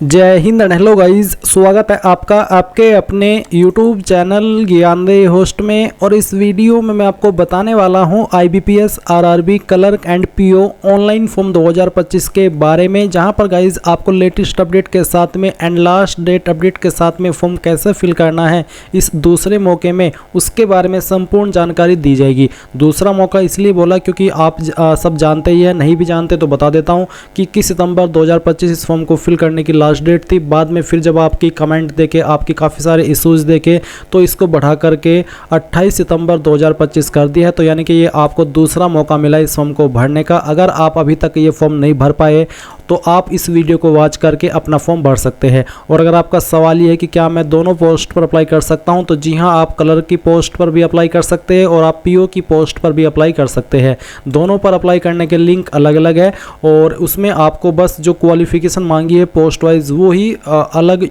जय Hind and hello guys, स्वागत है आपका आपके अपने YouTube चैनल ज्ञानदेही होस्ट में। और इस वीडियो में मैं आपको बताने वाला हूं IBPS RRB clerk and PO online form 2025 के बारे में, जहां पर गाइस आपको लेटेस्ट अपडेट के साथ में एंड लास्ट डेट अपडेट के साथ में फॉर्म कैसे फिल करना है इस दूसरे मौके में, उसके बारे में संपूर्ण जानकारी दी जाएगी। दूसरा मौका इसलिए बोला क्योंकि आप सब जानते ही हैं, नहीं भी जानते तो बता देता हूँ कि 21 सितंबर 2025 इस फॉर्म को फिल करने की लास्ट डेट थी। बाद में फिर जब आपकी कमेंट देके, आपकी काफ़ी सारे इश्यूज देके, तो इसको बढ़ा करके 28 सितंबर 2025 कर दिया है। तो यानी कि ये आपको दूसरा मौका मिला इस फॉर्म को भरने का। अगर आप अभी तक ये फॉर्म नहीं भर पाए तो आप इस वीडियो को वॉच करके अपना फॉर्म भर सकते हैं। और अगर आपका सवाल ये है कि क्या मैं दोनों पोस्ट पर अप्लाई कर सकता हूं, तो जी हाँ, आप कलर की पोस्ट पर भी अप्लाई कर सकते हैं और आप PO की पोस्ट पर भी अप्लाई कर सकते हैं। दोनों पर अप्लाई करने के लिंक अलग अलग है और उसमें आपको बस जो क्वालिफिकेशन मांगी है पोस्ट वाइज वो ही अलग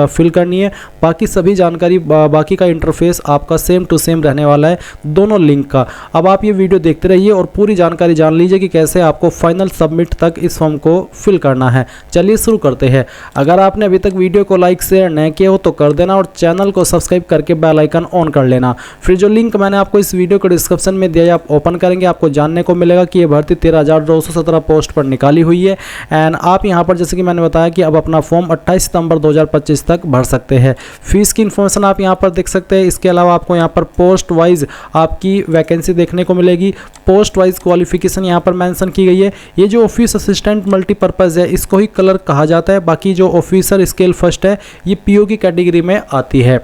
फिल करनी है। बाकी सभी जानकारी, बाकी का इंटरफेस आपका सेम टू सेम रहने वाला है दोनों लिंक का। अब आप ये वीडियो देखते रहिए और पूरी जानकारी जान लीजिए कि कैसे आपको फाइनल सबमिट तक इस फॉर्म को फिल करना है। चलिए शुरू करते हैं। अगर आपने अभी तक वीडियो को लाइक शेयर नहीं किया हो तो कर देना और चैनल को सब्सक्राइब करके बेल आइकन ऑन कर लेना। फिर जो लिंक मैंने आपको इस वीडियो के डिस्क्रिप्शन में दिया है, आप ओपन करेंगे, आपको जानने को मिलेगा कि ये भर्ती 13,217 पोस्ट पर निकाली हुई है। एंड आप यहाँ पर जैसे कि मैंने बताया कि अब अपना फॉर्म 28 सितंबर 2025 तक भर सकते हैं। फीस की इन्फॉर्मेशन आप यहाँ पर देख सकते हैं। इसके अलावा आपको यहाँ पर पोस्ट वाइज आपकी वैकेंसी देखने को मिलेगी। पोस्ट वाइज क्वालिफिकेशन यहाँ पर मेंशन की गई है। ये जो ऑफिस असिस्टेंट मल्टीपर्पज़ है इसको ही क्लर्क कहा जाता है। बाकी जो ऑफिसर स्केल फर्स्ट है ये PO की कैटेगरी में आती है।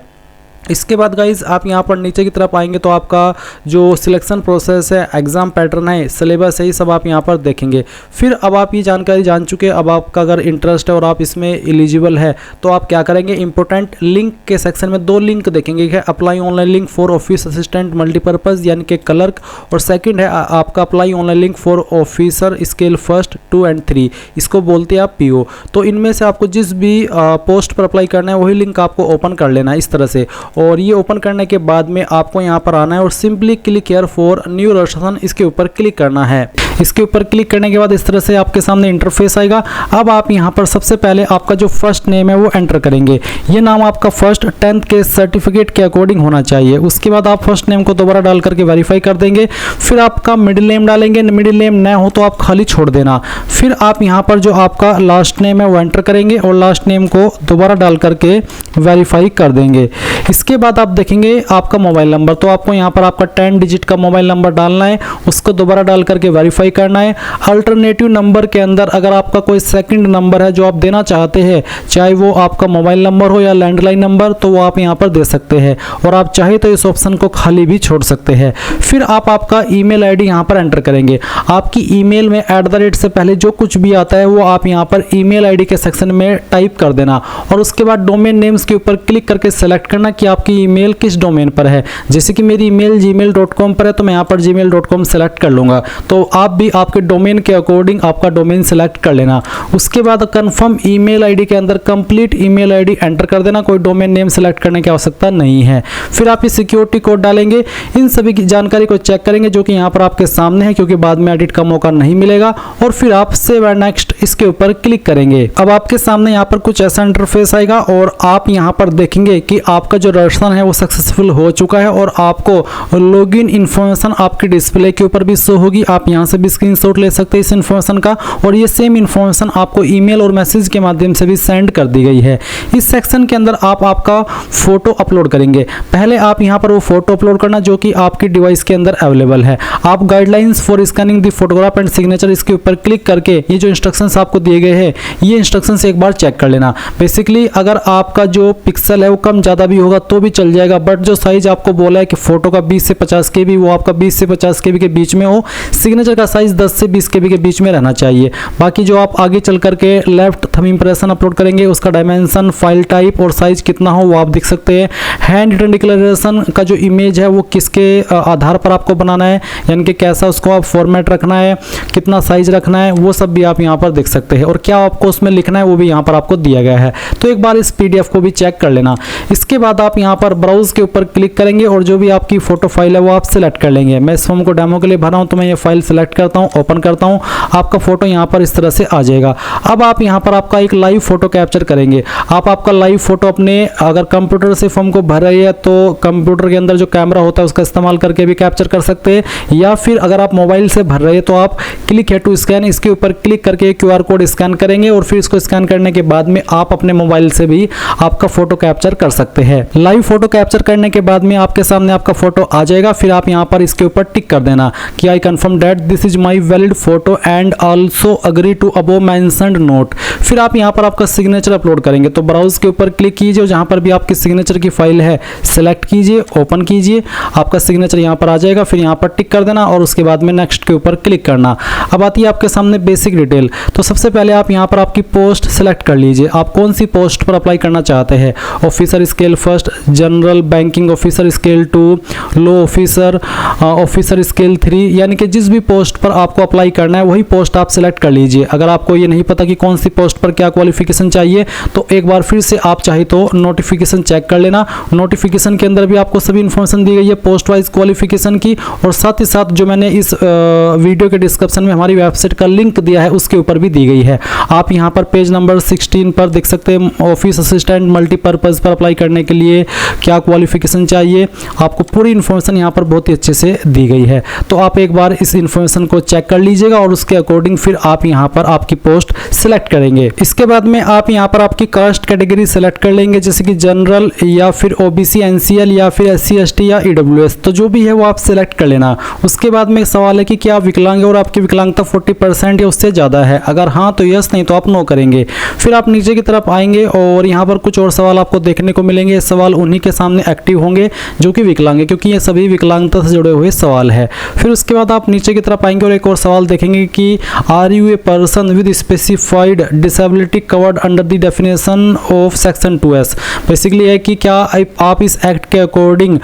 इसके बाद गाइज आप यहाँ पर नीचे की तरफ आएंगे तो आपका जो सिलेक्शन प्रोसेस है, एग्ज़ाम पैटर्न है, सिलेबस है, ये सब आप यहाँ पर देखेंगे। फिर अब आप ये जानकारी जान चुके, अब आपका अगर इंटरेस्ट है और आप इसमें एलिजिबल है तो आप क्या करेंगे, इंपॉर्टेंट लिंक के सेक्शन में 2 लिंक देखेंगे। है apply online link for office assistant multipurpose यानी कि क्लर्क, और सेकंड है आपका apply online link for officer scale first 2 और 3, इसको बोलते हैं आप PO। तो इनमें से आपको जिस भी पोस्ट पर अप्लाई करना है वही लिंक आपको ओपन कर लेना है इस तरह से। और ये ओपन करने के बाद में आपको यहाँ पर आना है और simply click here for new registration, इसके ऊपर क्लिक करना है। इसके ऊपर क्लिक करने के बाद इस तरह से आपके सामने इंटरफेस आएगा। अब आप यहाँ पर सबसे पहले आपका जो फर्स्ट नेम है वो एंटर करेंगे। ये नाम आपका फर्स्ट 10th के सर्टिफिकेट के अकॉर्डिंग होना चाहिए। उसके बाद आप फर्स्ट नेम को दोबारा डाल करके वेरीफाई कर देंगे। फिर आपका मिडिल नेम डालेंगे, मिडिल नेम न हो तो आप खाली छोड़ देना। फिर आप यहाँ पर जो आपका लास्ट नेम है वो एंटर करेंगे और लास्ट नेम को दोबारा डाल करके वेरीफाई कर देंगे। इसके बाद आप देखेंगे आपका मोबाइल नंबर, तो आपको यहाँ पर आपका 10 डिजिट का मोबाइल नंबर डालना है, उसको दोबारा डाल करके वेरीफाई करना है। अल्टरनेटिव नंबर के अंदर अगर आपका कोई सेकंड नंबर है जो आप देना चाहते हैं, चाहे वो आपका मोबाइल नंबर हो या लैंडलाइन नंबर, तो वो आप यहाँ पर दे सकते हैं और आप चाहे तो इस ऑप्शन को खाली भी छोड़ सकते हैं। फिर आप आपका ईमेल आईडी यहाँ पर एंटर करेंगे। आपकी ईमेल में @ से पहले जो कुछ भी आता है वो आप यहाँ पर ईमेल आईडी के सेक्शन में टाइप कर देना और उसके बाद डोमेन नेम्स के ऊपर क्लिक करके सेलेक्ट करना कि आपकी ईमेल किस डोमेन पर है। जैसे कि मेरी ईमेल gmail.com पर है तो मैं यहाँ पर gmail.com सेलेक्ट कर लूँगा। तो आप भी आपके डोमेन के अकॉर्डिंग आपका डोमेन सेलेक्ट कर लेना। उसके बाद कंफर्म ईमेल आईडी के अंदर कंप्लीट ईमेल आईडी एंटर कर देना, कोई डोमेन नेम सेलेक्ट करने की आवश्यकता नहीं है। फिर आप ये सिक्योरिटी कोड डालेंगे। इन सभी की जानकारी को चेक करेंगे जो कि यहाँ पर आपके सामने है, क्योंकि बाद में एडिट का मौका नहीं मिलेगा। और फिर आप सेव एंड नेक्स्ट इसके ऊपर क्लिक करेंगे। अब आपके सामने यहाँ पर कुछ ऐसा इंटरफेस आएगा और आप यहाँ पर देखेंगे कि आपका जो रजिस्ट्रेशन है वो सक्सेसफुल हो चुका है और आपको लॉगिन इन्फॉर्मेशन आपके डिस्प्ले के ऊपर भी शो होगी। आप यहाँ से भी स्क्रीनशॉट ले सकते हैं इस इन्फॉर्मेशन का और ये सेम इन्फॉर्मेशन आपको ईमेल और मैसेज के माध्यम से भी सेंड कर दी गई है। इस सेक्शन के अंदर आप आपका फोटो अपलोड करेंगे। पहले आप यहाँ पर वो फोटो अपलोड करना जो कि आपकी डिवाइस के अंदर अवेलेबल है। आप guidelines for scanning the photograph and signature, इसके ऊपर क्लिक करके ये जो इंस्ट्रक्शंस आपको दिए गए हैं ये इंस्ट्रक्शंस एक बार चेक कर लेना। बेसिकली अगर आपका जो पिक्सल है वो कम ज़्यादा भी होगा तो भी चल जाएगा, बट जो साइज आपको बोला है कि फोटो का 20 से 50 KB वो आपका 20 से 50 KB के बीच में हो। सिग्नेचर का साइज 10 से 20 KB के बीच में रहना चाहिए। बाकी जो आप आगे चल करके लेफ्ट थंब इंप्रेशन अपलोड करेंगे उसका डायमेंशन, फाइल टाइप और साइज कितना हो वो आप देख सकते हैं। हैंड रिटन डिक्लेरेशन का जो इमेज है वो किसके आधार पर आपको बनाना है, यानी कि कैसा उसको आप फॉर्मेट रखना है, कितना साइज रखना है, वो सब भी आप यहाँ पर देख सकते हैं। और क्या आपको उसमें लिखना है वो भी यहाँ पर आपको दिया गया है। तो एक बार इस PDF को भी चेक कर लेना। इसके बाद आप यहाँ पर ब्राउज के ऊपर क्लिक करेंगे और जो भी आपकी फोटो फाइल है वो आप सिलेक्ट कर लेंगे। मैं इस फॉर्म को डेमो के लिए भरा हूँ तो मैं ये फाइल सिलेक्ट करता हूँ, ओपन करता हूँ, आपका फोटो यहाँ पर इस तरह से आ जाएगा। अब आप यहाँ पर आपका एक लाइव फोटो कैप्चर करेंगे। आप आपका लाइव फोटो अपने अगर कंप्यूटर से फॉर्म को भर रही है तो कंप्यूटर के अंदर जो कैमरा होता है उसका इस्तेमाल करके भी कैप्चर कर सकते हैं, या फिर अगर आप मोबाइल से भर रहे हैं तो आप क्लिक है टू स्कैन, इसके ऊपर क्लिक करके QR कोड स्कैन करेंगे और फिर इसको स्कैन करने के बाद में आप अपने मोबाइल से भी आपका फोटो कैप्चर कर सकते हैं। लाइव फोटो कैप्चर करने के बाद में आपके सामने आपका फोटो आ जाएगा। फिर आप यहाँ पर इसके ऊपर टिक कर देना कि I confirm that this is my valid photo and also agree to above mentioned note. फिर आप यहाँ पर आपका सिग्नेचर अपलोड करेंगे तो ब्राउज के ऊपर क्लिक कीजिए और जहाँ पर भी आपकी सिग्नेचर की फाइल है सिलेक्ट कीजिए, ओपन कीजिए, आपका सिग्नेचर यहाँ पर आ जाएगा। फिर यहाँ पर टिक कर देना और उसके बाद में नेक्स्ट के ऊपर क्लिक करना। अब आती है आपके सामने बेसिक डिटेल। तो सबसे पहले आप यहाँ पर आपकी पोस्ट सिलेक्ट कर लीजिए, आप कौन सी पोस्ट पर अप्लाई करना चाहते हैं। Officer scale 1, general banking officer scale 2, लो ऑफिसर, ऑफिसर स्केल 3, यानी कि जिस भी पोस्ट पर आपको अप्लाई करना है वही पोस्ट आप सिलेक्ट कर लीजिए। अगर आपको ये नहीं पता कि कौन सी पोस्ट पर क्या क्वालिफिकेशन चाहिए तो एक बार फिर से आप चाहे तो नोटिफिकेशन चेक कर लेना। नोटिफिकेशन के अंदर भी आपको सभी इन्फॉर्मेशन दी गई है पोस्ट वाइज क्वालिफिकेशन की, और साथ ही साथ जो मैंने इस वीडियो के डिस्क्रिप्शन में हमारी वेबसाइट का लिंक दिया है उसके ऊपर भी दी गई है। आप यहाँ पर पेज नंबर 16 पर देख सकते हैं ऑफिस असिस्टेंट मल्टीपर्पज़ पर अप्लाई करने के लिए क्या क्वालिफिकेशन चाहिए, आपको पूरी इन्फॉर्मेशन यहाँ पर बहुत ही अच्छे से दी गई है। तो आप एक बार इस इन्फॉर्मेशन को चेक कर लीजिएगा और उसके अकॉर्डिंग फिर आप यहाँ पर आपकी पोस्ट सिलेक्ट करेंगे। इसके बाद में आप यहाँ पर आपकी कास्ट कैटेगरी सेलेक्ट कर लेंगे, जैसे कि जनरल या फिर OBC NCL या फिर SC ST या EWS, तो जो भी है वो आप सिलेक्ट कर लेना। उसके बाद में एक सवाल है कि क्या आप विकलांग और आपकी विकलांगता 40% या उससे ज़्यादा है, अगर हाँ तो यस, नहीं तो आप नो करेंगे। फिर आप नीचे की तरफ आएंगे और यहाँ पर कुछ और सवाल आपको देखने को मिलेंगे। ये सवाल उन्हीं के सामने एक्टिव होंगे जो कि विकलांग है, क्योंकि ये सभी विकलांगता से जुड़े हुए सवाल है। फिर उसके बाद आप नीचे की तरफ आएंगे और एक और सवाल देखेंगे कि are you a person with specified disability covered under the definition of section 2S। Basically है कि क्या आप इस एक्ट के अकॉर्डिंग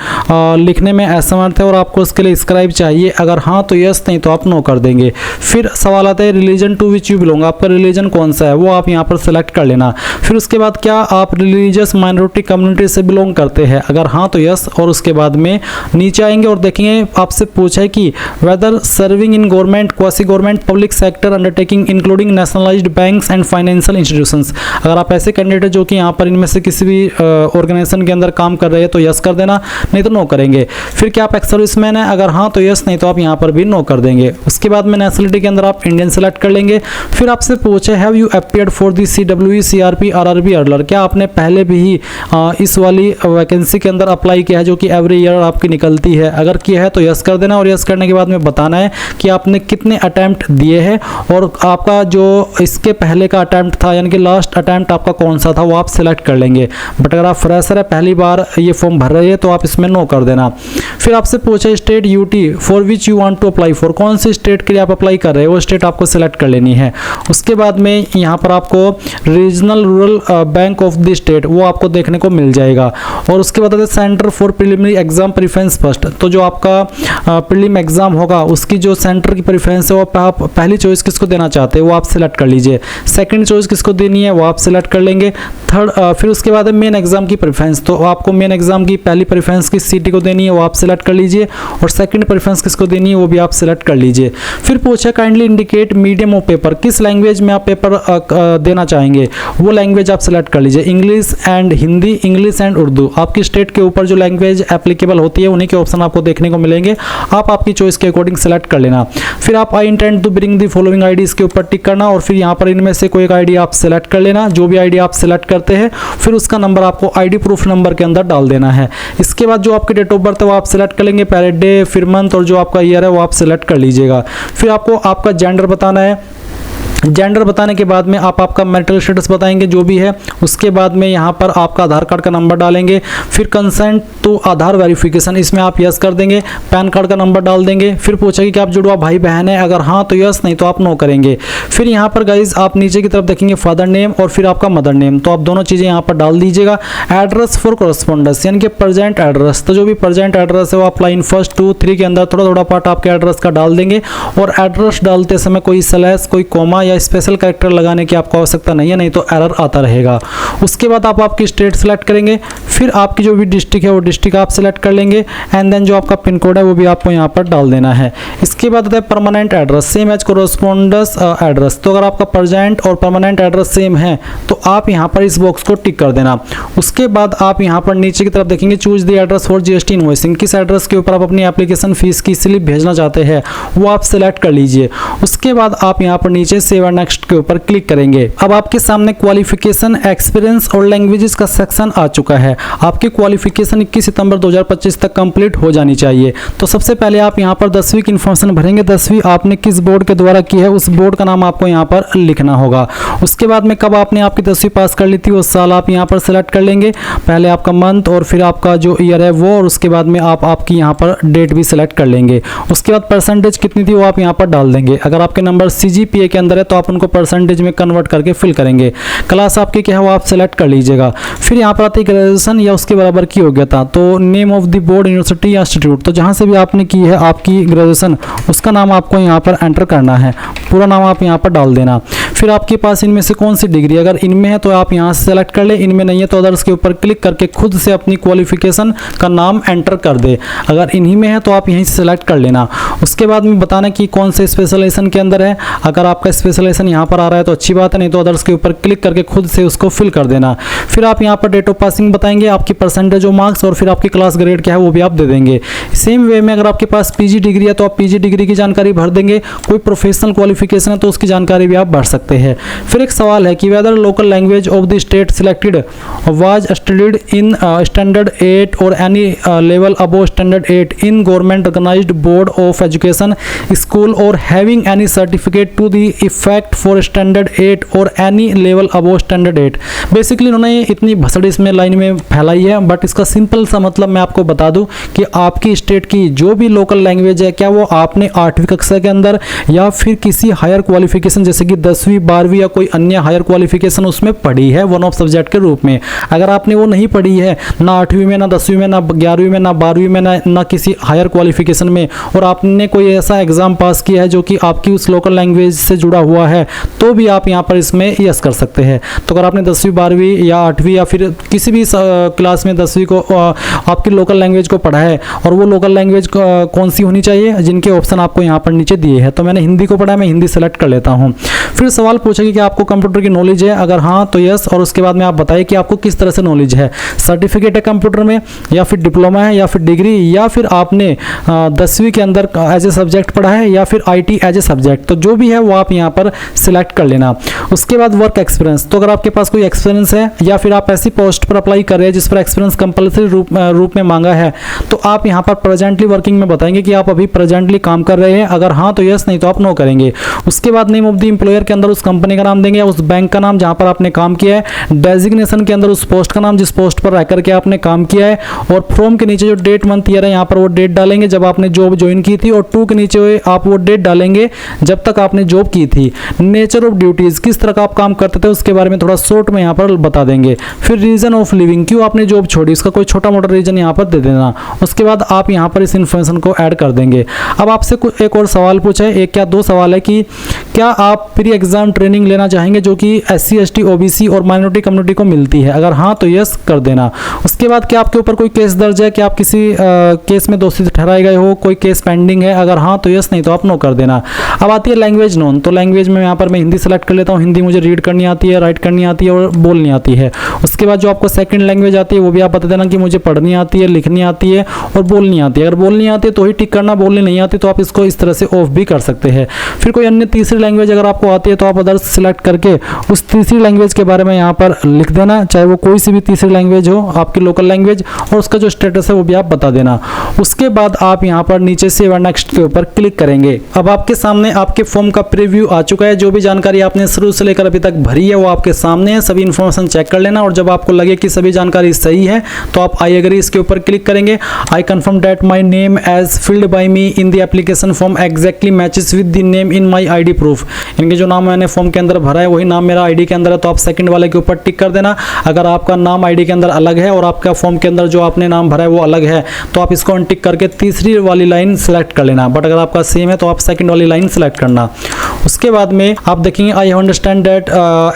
लिखने में असमर्थ है और आपको उसके लिए स्क्राइब चाहिए, अगर हाँ तो यस, नहीं तो आप नो कर देंगे। फिर सवाल आता है religion to which you belong, आपका रिलीजन कौन सा है वो आप यहाँ पर सेलेक्ट कर लेना। फिर उसके बाद क्या आप रिलीजियस माइनॉरिटी कम्युनिटी से बिलोंग करते हैं, अगर हाँ तो यस, और उसके बाद में नीचे आएंगे और देखेंगे आपसे पूछा है कि whether serving in government, quasi government, public sector undertaking including nationalised banks and financial institutions. अगर आप ऐसे कैंडिडेट जो कि यहाँ पर इनमें से किसी भी ऑर्गेनाइजेशन के अंदर काम कर रहे हैं तो यस कर देना, नहीं तो नो करेंगे। फिर क्या आप एक्स सर्विसमैन है, अगर हाँ तो यस, नहीं तो आप यहाँ पर भी नो कर देंगे। उसके बाद में नेशनलिटी के अंदर आप इंडियन सेलेक्ट कर लेंगे। फिर आपसे पूछे have you appeared for the CWE CRP RRB अर्लर, क्या आपने पहले भी ही इस वाली वैकेंसी के अंदर अप्लाई किया है जो कि एवरी ईयर आपकी निकलती है, अगर किया है तो यस कर देना, और यस करने के बाद में बताना है कि आपने कितने अटैम्प्ट दिए हैं और आपका जो इसके पहले का अटैम्प्ट था यानी कि लास्ट अटैम्प्ट आपका कौन सा था वो आप सिलेक्ट कर लेंगे। बट अगर आप फ्रेशर है, पहली बार ये फॉर्म भर रहे हैं तो आप इसमें नो कर देना। फिर आपसे पूछे state UT for which you want to apply for, कौन सी स्टेट के लिए आप अप्लाई कर रहे हैं वो स्टेट आपको सिलेक्ट कर लेनी है। उसके बाद में यहाँ पर आपको regional rural bank of the state वो आपको देखने को मिल जाएगा। और उसके बाद centre for preliminary exam preference first, तो जो आपका प्रीलिम एग्जाम होगा उसकी जो सेंटर की प्रेफरेंस है वो आप पहली चॉइस किसको देना चाहते हैं वो आप सिलेक्ट कर लीजिए। सेकंड चॉइस किसको देनी है वो आप सिलेक्ट कर लेंगे। थर्ड फिर उसके बाद है मेन एग्जाम की प्रेफरेंस, तो आपको मेन एग्जाम की पहली प्रेफरेंस किस सिटी को देनी है वो आप सिलेक्ट कर लीजिए, और सेकंड प्रेफरेंस किसको देनी है वो भी आप सिलेक्ट कर लीजिए। फिर पूछा kindly indicate medium of paper, किस लैंग्वेज में आप पेपर देना चाहेंगे वो लैंग्वेज आप सिलेक्ट कर लीजिए। English and Hindi, English and Urdu, आपकी स्टेट के ऊपर जो लैंग्वेज एप्लीकेबल होती है उन्हीं के ऑप्शन आपको देखने को मिलेंगे, आप आपकी चॉइस के अकॉर्डिंग सेलेक्ट कर लेना। फिर आप I intend to bring the following ID इसके ऊपर टिक करना, और फिर यहाँ पर इनमें से कोई एक आईडी आप सिलेक्ट कर लेना। जो भी आईडी आप सिलेक्ट करते हैं फिर उसका नंबर आपको आईडी प्रूफ नंबर के अंदर डाल देना है। इसके बाद जो आपकी डेट ऑफ बर्थ है वो आप सिलेक्ट कर लेंगे, पहले डे, फिर मंथ, और जो आपका ईयर है वो आप सिलेक्ट कर लीजिएगा। फिर आपको आपका जेंडर बताना है। जेंडर बताने के बाद में आप आपका मैरिटल स्टेटस बताएंगे जो भी है। उसके बाद में यहाँ पर आपका आधार कार्ड का नंबर डालेंगे। फिर कंसेंट टू आधार वेरिफिकेशन, इसमें आप यस कर देंगे। पैन कार्ड का नंबर डाल देंगे। फिर पूछेगी कि आप जुड़वा भाई बहन है, अगर हाँ तो यस, नहीं तो आप नो करेंगे। फिर यहाँ पर गाइज आप नीचे की तरफ देखेंगे फादर नेम और फिर आपका मदर नेम, तो आप दोनों चीज़ें यहाँ पर डाल दीजिएगा। एड्रेस फॉर कॉरेस्पॉन्डेंस यानी कि प्रेजेंट एड्रेस, तो जो भी प्रेजेंट एड्रेस है वो आप लाइन 1, 2, 3 के अंदर थोड़ा थोड़ा पार्ट आपके एड्रेस का डाल देंगे। और एड्रेस डालते समय कोई स्लैश, कोई कोमा या स्पेशल कैरेक्टर लगाने की आपको आवश्यकता नहीं है, नहीं तो एरर आता रहेगा। उसके बाद आप आपकी स्टेट सेलेक्ट करेंगे, फिर आपकी जो भी डिस्ट्रिक्ट है वो डिस्ट्रिक्ट आप सेलेक्ट कर लेंगे एंड देन जो आपका पिन कोड है वो भी आपको यहाँ पर डाल देना है। इसके बाद आता है permanent address, same as correspondence address. तो अगर आपका प्रेजेंट और परमानेंट एड्रेस सेम है तो आप यहाँ पर इस बॉक्स को टिक कर देना। उसके बाद आप यहाँ पर नीचे की तरफ देखेंगे choose the address for GST invoicing, किस एड्रेस के ऊपर आप अपनी एप्लीकेशन फीस की स्लिप भेजना चाहते हैं वो आप सेलेक्ट कर लीजिए। उसके बाद आप यहाँ पर नीचे सेव एंड नेक्स्ट के ऊपर क्लिक करेंगे। अब आपके सामने क्वालिफिकेशन, एक्सपीरियंस और लैंग्वेजेस का सेक्शन आ चुका है। आपकी क्वालिफिकेशन 21 सितंबर 2025 तक कंप्लीट हो जानी चाहिए। तो सबसे पहले आप यहाँ पर 10वीं की इन्फॉर्मेशन भरेंगे, 10वीं आपने किस बोर्ड के द्वारा की है उस बोर्ड का नाम आपको यहाँ पर लिखना होगा। उसके बाद में कब आपने आपकी 10वीं पास कर ली थी उस साल आप यहाँ पर सेलेक्ट कर लेंगे, पहले आपका मंथ और फिर आपका जो ईयर है वो, और उसके बाद में आप आपकी यहाँ पर डेट भी सेलेक्ट कर लेंगे। उसके बाद परसेंटेज कितनी थी वो आप यहाँ पर डाल देंगे। अगर आपके नंबर CGPA के अंदर है तो आप उनको परसेंटेज में कन्वर्ट करके फिल करेंगे। क्लास आपकी क्या है वो आप सेलेक्ट कर लीजिएगा। फिर यहाँ पर आती है ग्रेजुएशन या उसके बराबर की योग्यता, तो name of the board, university या इंस्टीट्यूट, तो जहाँ से भी आपने की है आपकी ग्रेजुएशन उसका नाम आपको यहाँ पर एंटर करना है, पूरा नाम आप यहाँ पर डाल देना। फिर आपके पास इनमें से कौन सी डिग्री, अगर इनमें है तो आप यहाँ से सेलेक्ट कर ले, इनमें नहीं है तो अदर्स के ऊपर क्लिक करके खुद से अपनी क्वालिफिकेशन का नाम एंटर कर दे। अगर इन्हीं में है तो आप यहीं से सेलेक्ट कर लेना। उसके बाद में बताना कि कौन से स्पेशलाइजेशन के अंदर है, अगर आपका स्पेशलाइजेशन यहाँ पर आ रहा है तो अच्छी बात है, नहीं तो अदर्स के ऊपर क्लिक करके खुद से उसको फिल कर देना। फिर आप यहाँ पर डेट ऑफ पासिंग बताएंगे, आपकी परसेंटेज और मार्क्स, और फिर आपकी क्लास ग्रेड क्या है वो भी आप दे देंगे। सेम वे में अगर आपके पास PG डिग्री है तो आप PG डिग्री की जानकारी भर देंगे, कोई प्रोफेशनल क्वालिफिकेशन है तो उसकी जानकारी भी आप भर सकते हैं। फिर एक सवाल है कि whether local language of the state selected was studied in standard 8 और any level above standard 8 in government recognized board of education school और having any certificate to the effect for standard 8 और any level above standard 8। Basically उन्होंने इतनी भसड़ इसमें line में फैलाई है, but इसका सिंपल सा मतलब मैं आपको बता दूं कि आपकी स्टेट की जो भी लोकल लैंग्वेज है, क्या वो आपने 8वीं कक्षा के अंदर या फिर किसी हायर क्वालिफिकेशन जैसे कि 10वीं 12वीं या कोई अन्य हायर क्वालिफिकेशन उसमें पढ़ी है वन ऑफ सब्जेक्ट के रूप में। अगर आपने वो नहीं पढ़ी है, ना 8वीं में, ना 10वीं में, ना 11वीं में, ना 12वीं में, ना किसी हायर क्वालिफिकेशन में, और आपने कोई ऐसा एग्जाम पास किया है जो कि आपकी उस लोकल लैंग्वेज से जुड़ा हुआ है, तो भी आप यहाँ पर इसमें यस कर सकते हैं। तो अगर आपने 10वीं 12वीं या 8वीं या फिर किसी भी क्लास में 10वीं को आपकी लोकल लैंग्वेज को पढ़ा है, और वो लोकल लैंग्वेज कौन सी होनी चाहिए, जिनके ऑप्शन आपको यहाँ पर नीचे दिए हैं, तो मैंने हिंदी को पढ़ा है, मैं हिंदी सेलेक्ट कर लेता हूँ। फिर सवाल पूछेगी कि आपको कंप्यूटर की नॉलेज है, अगर हाँ तो यस, और उसके बाद में आप बताइए कि आपको किस तरह से नॉलेज है, सर्टिफिकेट है कंप्यूटर में, या फिर डिप्लोमा है, या फिर डिग्री, या फिर आपने 10वीं के अंदर एज ए सब्जेक्ट पढ़ा है, या फिर IT एज ए सब्जेक्ट, तो जो भी है वो आप यहाँ पर सिलेक्ट कर लेना। उसके बाद वर्क एक्सपीरियंस, तो अगर आपके पास कोई एक्सपीरियंस है या फिर आप ऐसी पोस्ट पर अप्लाई कर रहे हैं जिस पर एक्सपीरियंस कंपल्सरी रूप में मांगा है, तो आप यहाँ पर प्रेजेंटली वर्किंग में बताएंगे कि आप अभी प्रेजेंटली काम कर रहे हैं, अगर हाँ तो यस, नहीं तो आप नो करेंगे। उसके बाद नेम ऑफ द एम्प्लॉयर के अंदर उस कंपनी का नाम देंगे या उस बैंक का नाम जहाँ पर आपने काम किया है, डेजिग्नेशन के अंदर उस पोस्ट का नाम जिस पोस्ट पर रह करके आपने काम किया है, और फ्रॉम के नीचे जो डेट मंथ ईयर है यहाँ पर वो डेट डालेंगे जब आपने जॉब ज्वाइन की थी, और टू के नीचे आप वो डेट डालेंगे जब तक आपने जॉब की थी। नेचर ऑफ ड्यूटीज, किस तरह का आप काम करते थे उसके बारे में थोड़ा शॉर्ट में यहाँ पर बता देंगे। फिर रीजन ऑफ लिविंग, क्यों आपने जॉब छोड़ी, उसका कोई छोटा मोटा रीजन यहाँ पर दे देना। उसके बाद आप यहाँ पर इस इन्फॉर्मेशन को ऐड कर देंगे। अब आपसे कुछ एक और सवाल पूछा है, एक या दो सवाल है कि क्या आप प्री एग्जाम ट्रेनिंग लेना चाहेंगे जो कि SC ST OBC और माइनॉरिटी कम्युनिटी को मिलती है, अगर हाँ तो यस कर देना। उसके बाद क्या आपके ऊपर कोई केस दर्ज है, कि आप किसी केस में दोषी ठहराए गए हो, कोई केस पेंडिंग है, अगर हाँ तो यस, नहीं तो आप नो कर देना। अब आती है लैंग्वेज नोन, तो लैंग्वेज में यहाँ पर मैं हिंदी सेलेक्ट कर लेता हूँ, हिंदी मुझे रीड करनी आती है, राइट करनी आती है और बोलनी आती है। उसके बाद जो आपको सेकंड लैंग्वेज आती है वो भी आप बता देना कि मुझे पढ़नी आती है, लिखनी आती है और बोलनी आती है। अगर बोलनी आती है तो ही टिक करना, बोलनी नहीं आती तो आप इसको इस तरह से ऑफ भी कर सकते हैं। फिर कोई अन्य तीसरी लैंग्वेज अगर आपको आती है तो आप अदर्स सेलेक्ट करके उस तीसरी लैंग्वेज के बारे में यहाँ पर लिख देना, चाहे वो कोई सी भी तीसरी लैंग्वेज हो, आपकी लोकल लैंग्वेज, और उसका जो स्टेटस है वो भी आप बता देना। उसके बाद आप यहाँ पर नीचे से नेक्स्ट के ऊपर क्लिक करेंगे। अब आपके सामने आपके फॉर्म का प्रीव्यू आ चुका है। जो भी जानकारी आपने शुरू से लेकर अभी तक भरी है वो आपके सामने है, सभी इन्फॉर्मेशन चेक कर लेना, और जब आपको लगे कि सभी जानकारी सही है तो आप आई एग्री इसके ऊपर क्लिक करेंगे। I confirm that my name as filled by me in the application form exactly matches with the name in my ID proof. Proof, इनके जो नाम मैंने फॉर्म के अंदर भरा है वही नाम मेरा आईडी के अंदर है, तो आप सेकंड वाले के ऊपर टिक कर देना। अगर आपका नाम आईडी के अंदर अलग है और आपका फॉर्म के अंदर जो आपने नाम भरा है वो अलग है तो आप इसको अनटिक करके तीसरी वाली लाइन सेलेक्ट कर लेना, बट अगर आपका सेम है तो आप सेकंड वाली लाइन सेलेक्ट करना। उसके बाद में आप देखेंगे I understand that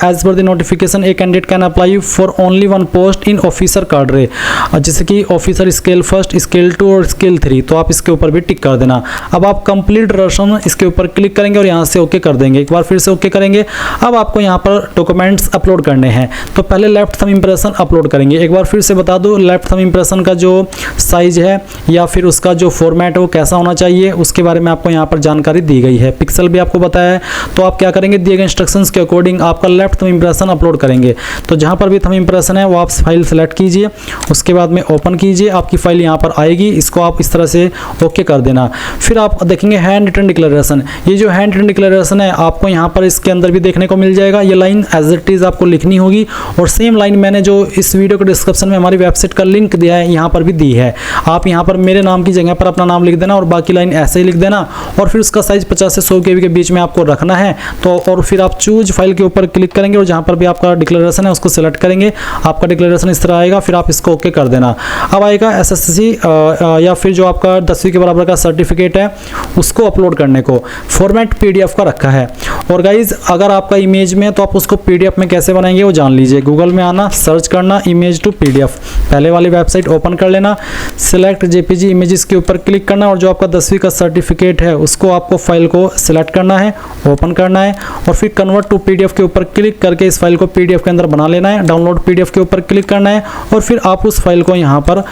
as per the notification a candidate can apply for only one post in officer cadre, जैसे कि ऑफिसर स्केल 1, स्केल 2 और स्केल 3, तो आप इसके ऊपर भी टिक कर देना। अब आप कंप्लीट रसम इसके ऊपर क्लिक करेंगे और यहाँ से ओके कर देंगे, एक बार फिर से ओके करेंगे। अब आपको यहाँ पर डॉक्यूमेंट्स अपलोड करने हैं, तो पहले लेफ्ट थंब इंप्रेशन अपलोड करेंगे। एक बार फिर से बता दूं, लेफ्ट थंब इंप्रेशन का जो साइज है या फिर उसका जो फॉर्मेट है वो कैसा होना चाहिए उसके बारे में आपको यहाँ पर जानकारी दी गई है, पिक्सल भी आपको बताया है। तो आप क्या करेंगे, दिए गए इंस्ट्रक्शंस के अकॉर्डिंग आपका लेफ्ट थंब इंप्रेशन अपलोड करेंगे। तो जहाँ पर भी थंब इंप्रेशन है वो आप फाइल सेलेक्ट कीजिए, उसके बाद में ओपन कीजिए, आपकी फाइल यहाँ पर आएगी, इसको आप इस तरह से ओके कर देना। फिर आप देखेंगे हैंड रिटन डिक्लेरेशन, ये जो हैंड रिटन डिक्लेरेशन है आपको यहाँ पर इसके अंदर भी देखने को मिल जाएगा। ये लाइन एज इट इज आपको लिखनी होगी और सेम लाइन मैंने जो इस वीडियो के डिस्क्रिप्शन में हमारी वेबसाइट का लिंक दिया है यहाँ पर भी दी है। आप यहाँ पर मेरे नाम की जगह पर अपना नाम लिख देना और बाकी लाइन ऐसे ही लिख देना और फिर उसका साइज 50 से 100 KB के बीच में आपको रखना है। तो और फिर आप चूज फाइल के ऊपर क्लिक करेंगे और जहाँ पर भी आपका डिक्लेरेशन है उसको सेलेक्ट करेंगे, आपका डिक्लेरेशन इस तरह आएगा, फिर आप इसको ओके कर देना। अब आएगा SSC या फिर जो आपका 10वीं के बराबर का सर्टिफिकेट है उसको अपलोड करने को, फॉर्मेट PDF का रखा है। और गाइज अगर आपका इमेज में तो आप उसको PDF में कैसे बनाएंगे वो जान लीजिए। गूगल में आना, सर्च करना इमेज टू PDF, पहले वाली वेबसाइट ओपन कर लेना, सिलेक्ट JPG इमेजेस के ऊपर क्लिक करना और जो आपका 10वीं का सर्टिफिकेट है उसको आपको फाइल को सिलेक्ट करना है, ओपन करना है और फिर कन्वर्ट टू PDF के ऊपर क्लिक करके इस फाइल को PDF के अंदर बना लेना है। डाउनलोड PDF के ऊपर क्लिक करना है और फिर आप उस फाइल को यहाँ पर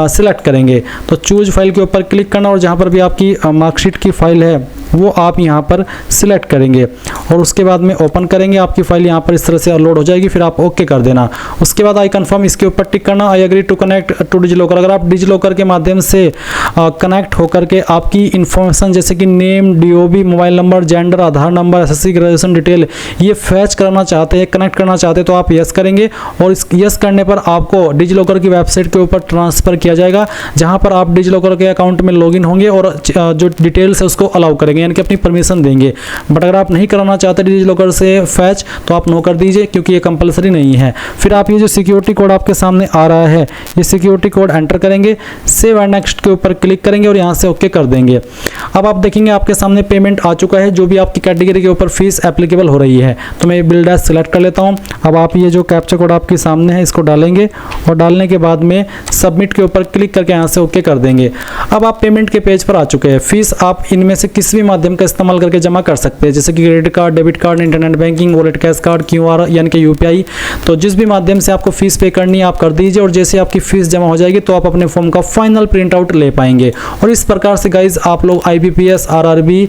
सिलेक्ट करेंगे। तो चूज फाइल के ऊपर क्लिक करना और जहाँ पर भी आपकी मार्कशीट की फाइल है वो आप यहाँ पर सिलेक्ट करेंगे और उसके बाद में ओपन करेंगे, आपकी फाइल यहाँ पर इस तरह से अपलोड हो जाएगी, फिर आप ओके कर देना। उसके बाद आई कंफर्म इसके ऊपर टिक करना, I agree to connect to DigiLocker. अगर आप डिजिलॉकर के माध्यम से कनेक्ट होकर के आपकी इन्फॉर्मेशन जैसे कि name, DOB, mobile number, gender, Aadhaar number, SSC graduation detail ये फैच करना चाहते हैं, कनेक्ट करना चाहते हैं तो आप यस करेंगे और इस यस करने पर आपको डिजिलॉकर की वेबसाइट के ऊपर ट्रांसफ़र किया जाएगा, जहाँ पर आप डिजिलॉकर के अकाउंट में लॉगिन होंगे और जो डिटेल्स है उसको अलाउ करेंगे, यानी कि अपनी परमिशन देंगे। बट अगर आप नहीं कराना चाहते डिजिलॉकर से फैच तो आप नो कर दीजिए क्योंकि ये कंपलसरी नहीं है। फिर आप ये जो सिक्योरिटी कोड आपके सामने आ रहा है ये सिक्योरिटी कोड एंटर करेंगे, सेव एंड नेक्स्ट के ऊपर क्लिक करेंगे और यहाँ से ओके कर देंगे। अब आप देखेंगे आपके सामने पेमेंट आ चुका है, जो भी आपकी कैटेगरी के ऊपर फीस एप्लीकेबल हो रही है। तो मैं बिल डैश सेलेक्ट कर लेता हूँ। अब आप ये जो कैप्चा कोड आपके सामने है इसको डालेंगे और डालने के बाद में सबमिट के ऊपर क्लिक करके यहाँ से ओके कर देंगे। अब आप पेमेंट के पेज पर आ चुके हैं। फीस आप इनमें से किसी भी माध्यम का इस्तेमाल करके जमा कर सकते हैं, जैसे कि credit card, debit card, internet banking, wallet cash card, QR यानी कि UPI। तो जिस भी माध्यम से आपको फीस पे करनी है आप कर दीजिए और जैसे आपकी फीस जमा हो जाएगी तो आप अपने फॉर्म का फाइनल प्रिंट आउट ले पाएंगे। और इस प्रकार से गाइज आप लोग IBPS RRB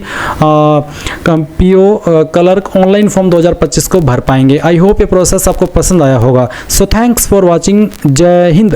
PO clerk online form 2025 को भर पाएंगे। आई होप ये प्रोसेस आपको पसंद आया होगा। So thanks for watching. जय हिंद।